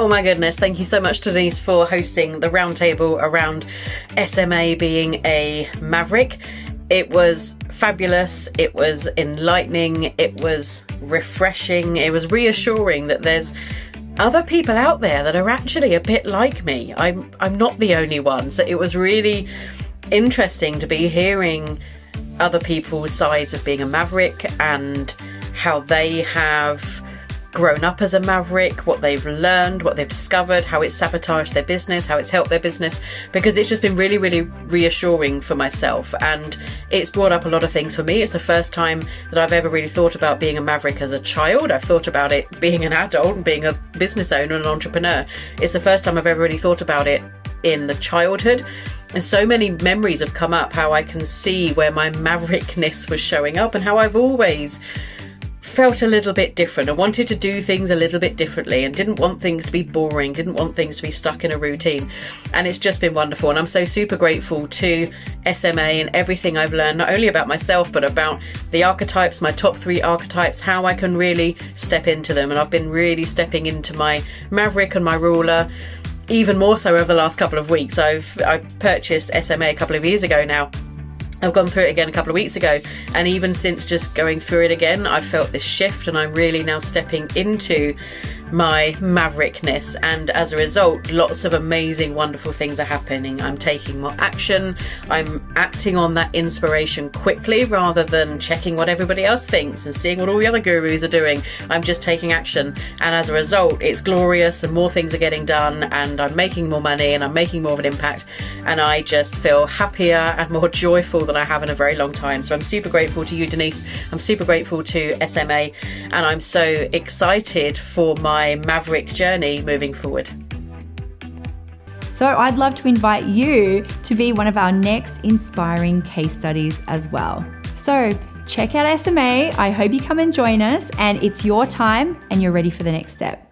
Oh my goodness, thank you so much, Denise, for hosting the roundtable around SMA being a maverick. It was fabulous, it was enlightening, it was refreshing, it was reassuring that there's other people out there that are actually a bit like me. I'm not the only one. So it was really interesting to be hearing other people's sides of being a maverick and how they have grown up as a maverick, what they've learned, what they've discovered, how it's sabotaged their business, how it's helped their business, because it's just been really, really reassuring for myself, and it's brought up a lot of things for me. It's the first time that I've ever really thought about being a maverick as a child. I've thought about it being an adult and being a business owner and an entrepreneur. It's the first time I've ever really thought about it in the childhood, and so many memories have come up, how I can see where my maverickness was showing up and how I've always felt a little bit different. I wanted to do things a little bit differently and didn't want things to be boring, didn't want things to be stuck in a routine. And it's just been wonderful. And I'm so super grateful to SMA and everything I've learned, not only about myself, but about the archetypes, my top 3 archetypes, how I can really step into them. And I've been really stepping into my maverick and my ruler even more so over the last couple of weeks. I purchased SMA a couple of years ago now. I've gone through it again a couple of weeks ago, and even since just going through it again, I've felt this shift, and I'm really now stepping into my maverickness, and as a result, lots of amazing, wonderful things are happening. I'm taking more action, I'm acting on that inspiration quickly rather than checking what everybody else thinks and seeing what all the other gurus are doing. I'm just taking action, and as a result, it's glorious and more things are getting done, and I'm making more money and I'm making more of an impact, and I just feel happier and more joyful than I have in a very long time. So I'm super grateful to you, Denise. I'm super grateful to SMA, and I'm so excited for my maverick journey moving forward. So I'd love to invite you to be one of our next inspiring case studies as well. So check out SMA. I hope you come and join us, and it's your time and you're ready for the next step.